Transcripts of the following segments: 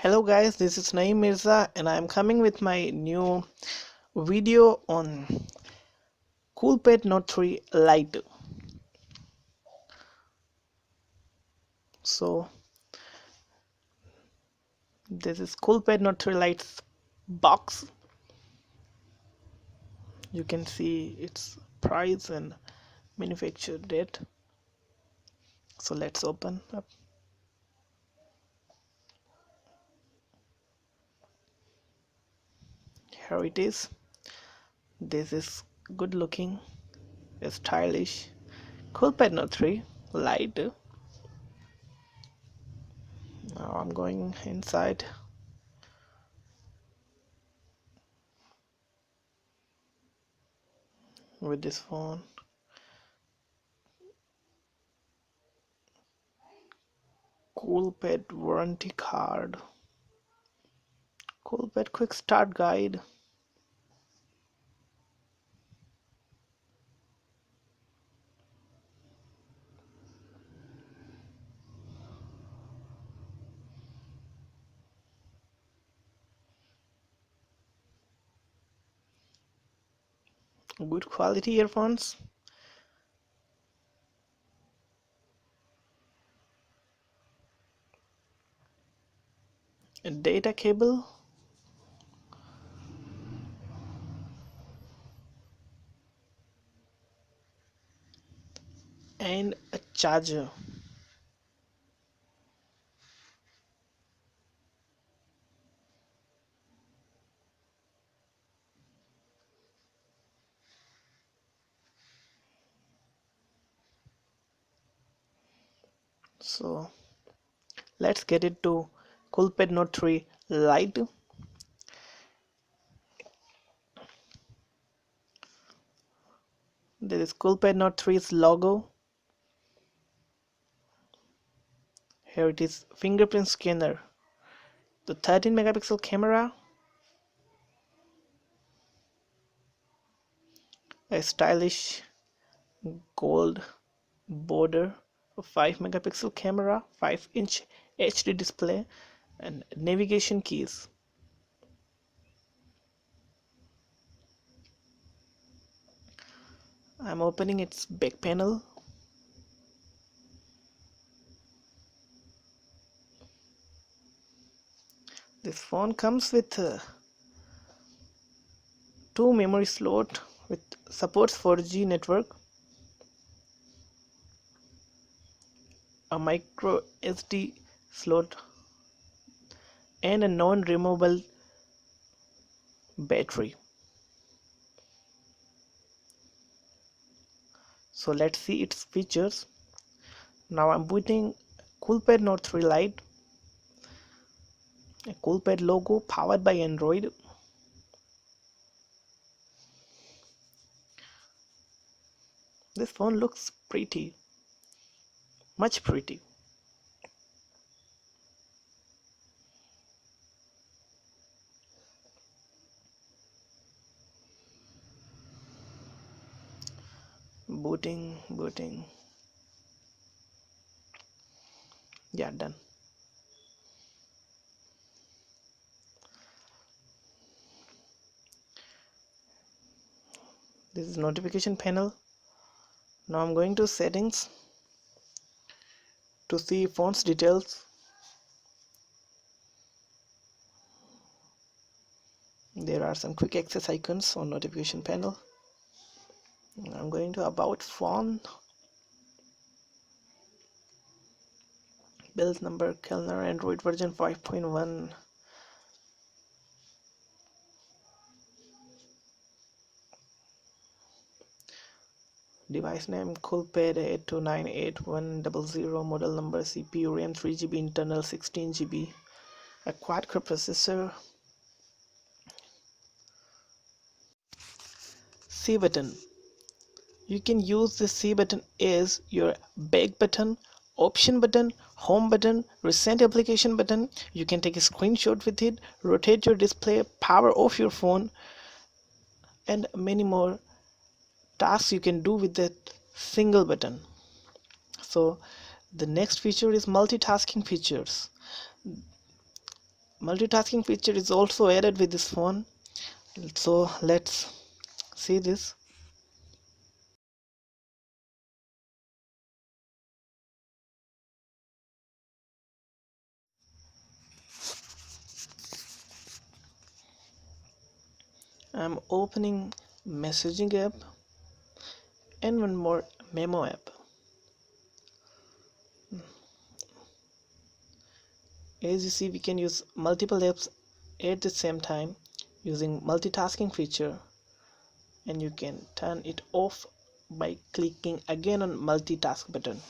Hello guys, this is Naeem Mirza and I am coming with my new video on Coolpad Note 3 Lite. So this is Coolpad Note 3 Lite's box. You can see its price and manufacture date. So let's open up. Here it is. This is good looking, stylish Coolpad Note 3 Lite. Now I'm going inside. With this phone. Coolpad warranty card. Coolpad quick start guide. Good quality earphones. A data cable. And a charger. So let's get it to Coolpad Note 3 Lite. There is Coolpad Note 3's logo. Here it is, fingerprint scanner. The 13 megapixel camera. A stylish gold border. A 5 megapixel camera, 5-inch HD display, and navigation keys. I'm opening its back panel. This phone comes with 2 memory slot with supports 4G network, a micro SD slot, and a non-removable battery. So let's see its features. Now I'm booting Coolpad Note 3 Lite. A Coolpad logo powered by Android. This phone looks pretty, much pretty. Booting. Yeah, done. This is notification panel. Now I'm going to settings to see phone's details. There are some quick access icons on notification panel. I'm going to about phone, build number, Kellner, Android version 5.1. Device name Coolpad 8298100, model number CPU, RAM 3GB, internal 16GB, a quad-core processor. C button. You can use the C button as your back button, option button, home button, recent application button. You can take a screenshot with it, rotate your display, power off your phone, and many more tasks you can do with that single button. So the next feature is multitasking features. multitasking feature is also added with this phone. So let's see this. I'm opening messaging app and one more memo app. As you see, we can use multiple apps at the same time using multitasking feature, and you can turn it off by clicking again on multitask button.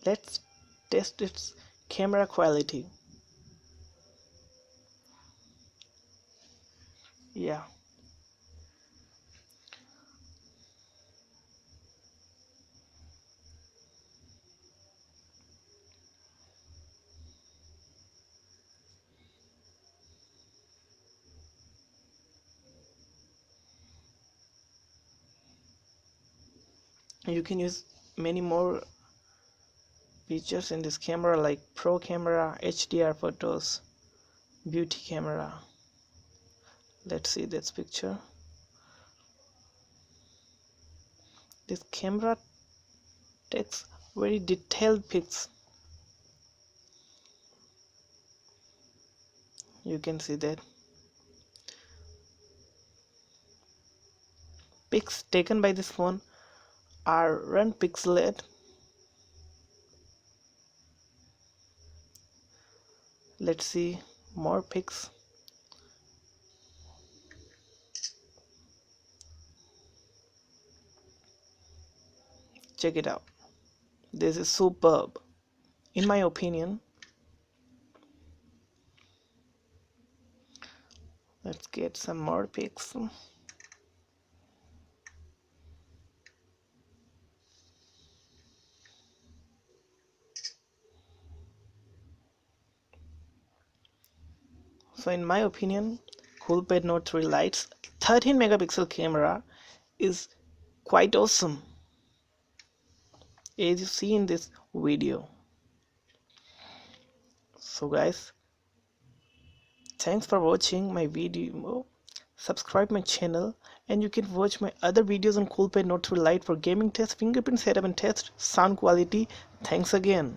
Let's test its camera quality. Yeah, you can use many more features in this camera like pro camera, HDR photos, beauty camera. Let's see this picture. This camera takes very detailed pics. You can see that pics taken by this phone are run pixelated. Let's see more pics. Check it out. This is superb in my opinion. Let's get some more pics. So in my opinion, Coolpad Note 3 Lite's 13 megapixel camera is quite awesome, as you see in this video. So guys, thanks for watching my video. Subscribe my channel, and you can watch my other videos on Coolpad Note 3 Lite for gaming test, fingerprint setup and test, sound quality. Thanks again.